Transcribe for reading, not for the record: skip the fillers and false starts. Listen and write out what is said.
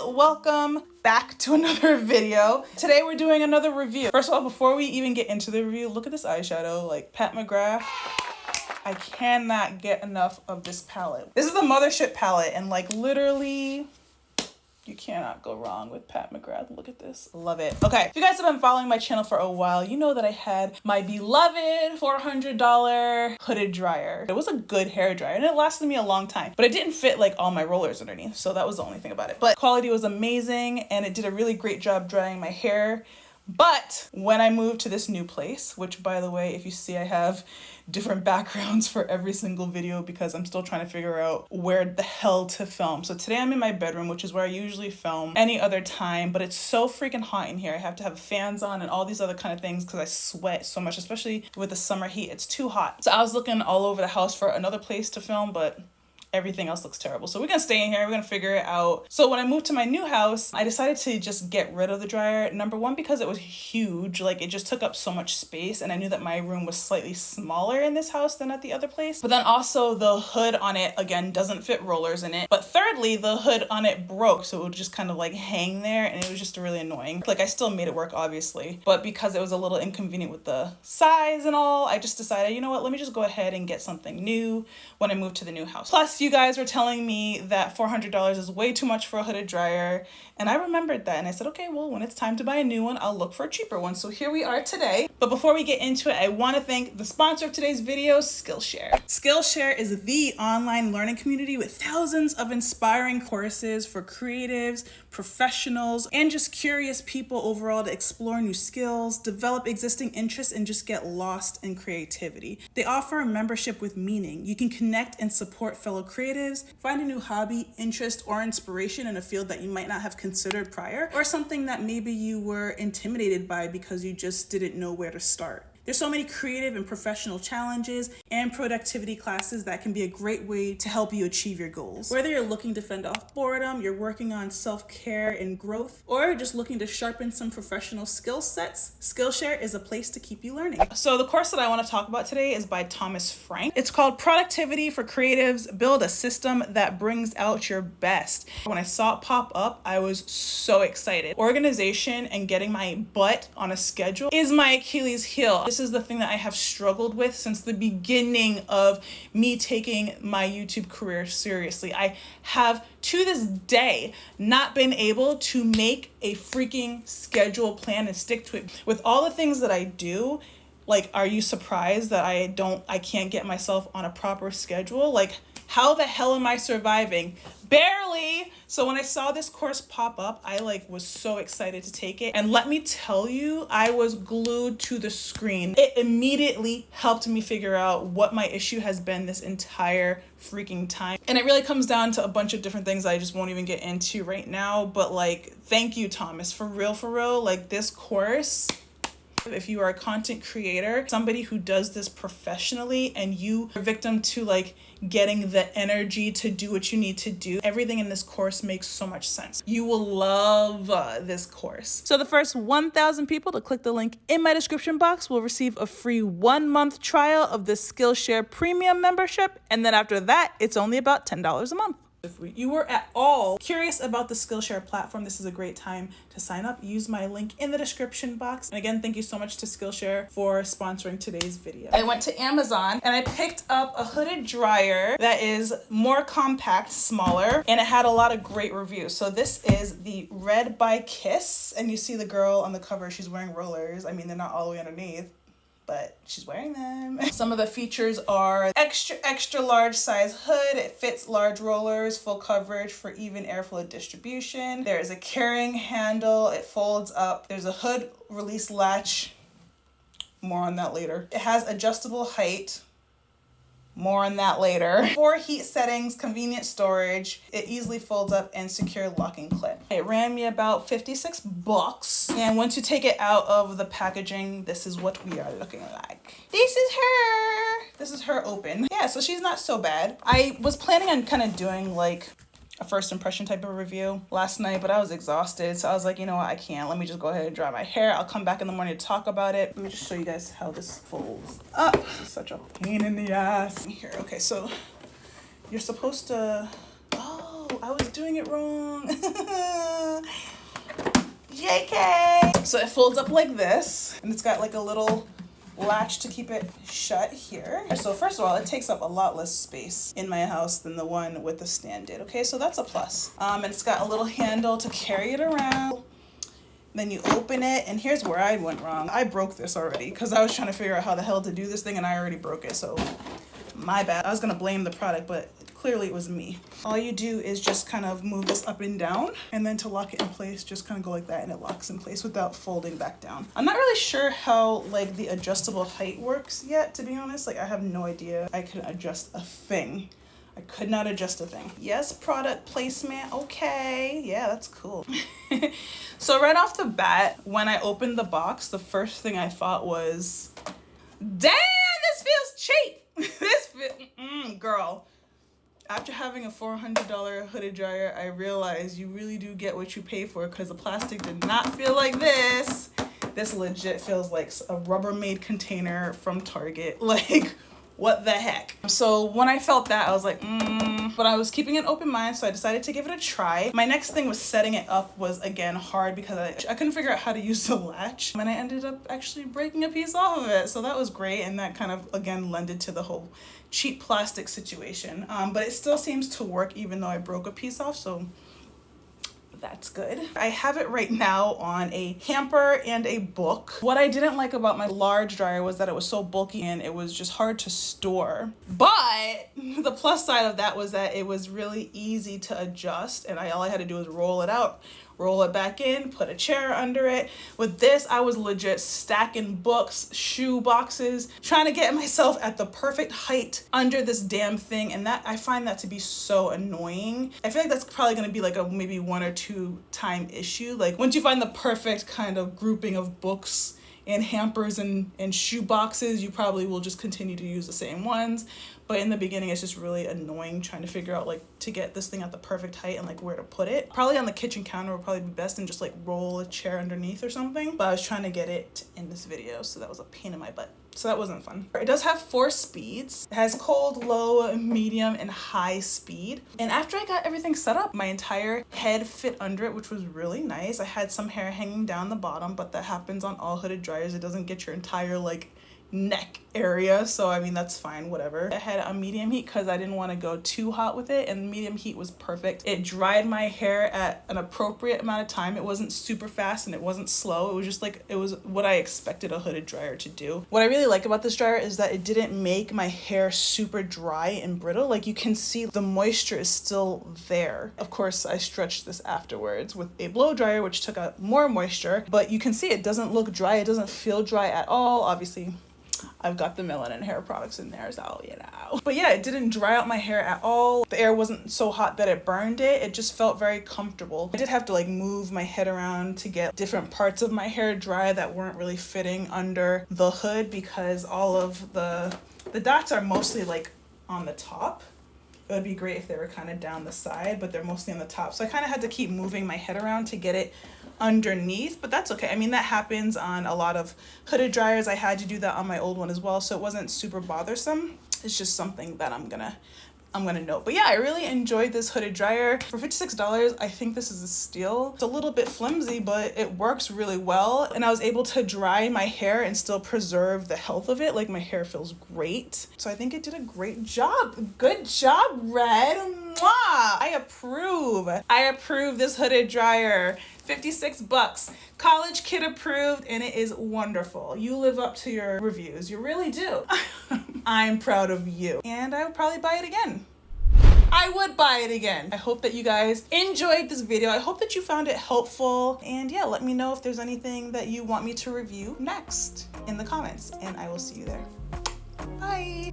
welcome back to another video. Today we're doing another review. First of all, before we even get into the review, look at this eyeshadow, like Pat McGrath. I cannot get enough of this palette. This is the Mothership palette, and like literally you cannot go wrong with Pat McGrath. Look at this. Love it. Okay, if you guys have been following my channel for a while, you know that I had my beloved $400 hooded dryer. It was a good hair dryer and it lasted me a long time, but it didn't fit like all my rollers underneath. So that was the only thing about it. But quality was amazing and it did a really great job drying my hair. But when I moved to this new place, which by the way, if you see, I have different backgrounds for every single video because I'm still trying to figure out where the hell to film. So today I'm in my bedroom, which is where I usually film any other time, but it's so freaking hot in here. I have to have fans on and all these other kind of things because I sweat so much, especially with the summer heat. It's too hot. So I was looking all over the house for another place to film, but everything else looks terrible. So we're gonna stay in here, we're gonna figure it out. So when I moved to my new house, I decided to just get rid of the dryer. Number one, because it was huge, like it just took up so much space and I knew that my room was slightly smaller in this house than at the other place. But then also the hood on it, again, doesn't fit rollers in it. But thirdly, the hood on it broke, so it would just kind of like hang there and it was just really annoying. Like I still made it work, obviously, but because it was a little inconvenient with the size and all, I just decided, you know what, let me just go ahead and get something new when I moved to the new house. Plus, you guys were telling me that $400 is way too much for a hooded dryer, and I remembered that and I said, okay, well, when it's time to buy a new one, I'll look for a cheaper one. So here we are today. But before we get into it, I want to thank the sponsor of today's video, Skillshare. Skillshare is the online learning community with thousands of inspiring courses for creatives, professionals, and just curious people overall to explore new skills, develop existing interests, and just get lost in creativity. They offer a membership with meaning. You can connect and support fellow creatives, find a new hobby, interest, or inspiration in a field that you might not have considered prior, or something that maybe you were intimidated by because you just didn't know where to start. There's so many creative and professional challenges and productivity classes that can be a great way to help you achieve your goals. Whether you're looking to fend off boredom, you're working on self-care and growth, or just looking to sharpen some professional skill sets, Skillshare is a place to keep you learning. So the course that I want to talk about today is by Thomas Frank. It's called Productivity for Creatives, Build a System that Brings Out Your Best. When I saw it pop up, I was so excited. Organization and getting my butt on a schedule is my Achilles heel. This is the thing that I have struggled with since the beginning of me taking my YouTube career seriously. I have to this day not been able to make a freaking schedule plan and stick to it. With all the things that I do, like, are you surprised that I can't get myself on a proper schedule? Like, how the hell am I surviving? Barely. So when I saw this course pop up, I was so excited to take it. And let me tell you, I was glued to the screen. It immediately helped me figure out what my issue has been this entire freaking time. And it really comes down to a bunch of different things I just won't even get into right now. But thank you, Thomas, for real. This course, if you are a content creator, somebody who does this professionally, and you are a victim to getting the energy to do what you need to do, everything in this course makes so much sense. You will love this course. So the first 1,000 people to click the link in my description box will receive a free 1-month trial of the Skillshare Premium membership. And then after that, it's only about $10 a month. If you were at all curious about the Skillshare platform, this is a great time to sign up. Use my link in the description box. And again, thank you so much to Skillshare for sponsoring today's video. I went to Amazon and I picked up a hooded dryer that is more compact, smaller, and it had a lot of great reviews. So this is the Red by Kiss, and you see the girl on the cover, she's wearing rollers. I mean, they're not all the way underneath, but she's wearing them. Some of the features are extra large size hood. It fits large rollers, full coverage for even airflow distribution. There is a carrying handle. It folds up. There's a hood release latch. More on that later. It has adjustable height. More on that later. 4 heat settings, convenient storage. It easily folds up and secure locking clip. It ran me about $56. And once you take it out of the packaging, this is what we are looking like. This is her. This is her open. Yeah, so she's not so bad. I was planning on kind of doing a first impression type of review last night, but I was exhausted. So I was like, you know what, I can't. Let me just go ahead and dry my hair. I'll come back in the morning to talk about it. Let me just show you guys how this folds up. This is such a pain in the ass. Here, okay, so you're supposed to, oh, I was doing it wrong. JK. So it folds up like this, and it's got like a little latch to keep it shut here. So first of all, it takes up a lot less space in my house than the one with the stand did. Okay, so that's a plus. And it's got a little handle to carry it around. Then you open it, and here's where I went wrong. I broke this already because I was trying to figure out how the hell to do this thing, and I already broke it, so my bad. I was gonna blame the product, but clearly it was me. All you do is just kind of move this up and down, and then to lock it in place, just kind of go like that, and it locks in place without folding back down. I'm not really sure how like the adjustable height works yet, to be honest. Like I have no idea I can adjust a thing. I could not adjust a thing. Yes, product placement, okay. Yeah, that's cool. So right off the bat, when I opened the box, the first thing I thought was, damn, this feels cheap. Girl. After having a $400 hooded dryer, I realized you really do get what you pay for, because the plastic did not feel like this. This legit feels like a Rubbermaid container from Target. Like, what the heck? So when I felt that, I was like, but I was keeping an open mind, so I decided to give it a try. My next thing was setting it up was, again, hard because I couldn't figure out how to use the latch, and I ended up actually breaking a piece off of it. So that was great, and that kind of, again, lended to the whole cheap plastic situation. But it still seems to work even though I broke a piece off, so that's good. I have it right now on a hamper and a book. What I didn't like about my large dryer was that it was so bulky and it was just hard to store. But the plus side of that was that it was really easy to adjust, and all I had to do was roll it out, roll it back in, put a chair under it. With this, I was legit stacking books, shoe boxes, trying to get myself at the perfect height under this damn thing, and that I find that to be so annoying. I feel like that's probably going to be like a maybe 1 or 2 time issue. Like once you find the perfect kind of grouping of books and hampers and shoe boxes, you probably will just continue to use the same ones. But in the beginning, it's just really annoying trying to figure out like to get this thing at the perfect height and like where to put it. Probably on the kitchen counter would probably be best, and just like roll a chair underneath or something. But I was trying to get it in this video, so that was a pain in my butt. So that wasn't fun. It does have 4 speeds. It has cold, low, medium, and high speed. And after I got everything set up, my entire head fit under it, which was really nice. I had some hair hanging down the bottom, but that happens on all hooded dryers. It doesn't get your entire like neck area, so I mean that's fine, whatever. I had a medium heat because I didn't want to go too hot with it, and medium heat was perfect. It dried my hair at an appropriate amount of time. It wasn't super fast and it wasn't slow. It was just like, it was what I expected a hooded dryer to do. What I really like about this dryer is that it didn't make my hair super dry and brittle. Like you can see the moisture is still there. Of course, I stretched this afterwards with a blow dryer, which took out more moisture, but you can see it doesn't look dry. It doesn't feel dry at all. Obviously, I've got the Melanin hair products in there, so you know. But yeah, it didn't dry out my hair at all. The air wasn't so hot that it burned it. It just felt very comfortable. I did have to like move my head around to get different parts of my hair dry that weren't really fitting under the hood, because all of the dots are mostly like on the top. It would be great if they were kind of down the side, but they're mostly on the top. So I kind of had to keep moving my head around to get it underneath, but that's okay. I mean, that happens on a lot of hooded dryers. I had to do that on my old one as well, so it wasn't super bothersome. It's just something that I'm gonna note. But yeah, I really enjoyed this hooded dryer. For $56, I think this is a steal. It's a little bit flimsy, but it works really well. And I was able to dry my hair and still preserve the health of it. Like my hair feels great. So I think it did a great job. Good job, Red. Mwah! I approve. I approve this hooded dryer. $56, college kid approved, and it is wonderful. You live up to your reviews. You really do. I'm proud of you, and I would probably buy it again. I would buy it again. I hope that you guys enjoyed this video. I hope that you found it helpful, and yeah, let me know if there's anything that you want me to review next in the comments, and I will see you there. Bye.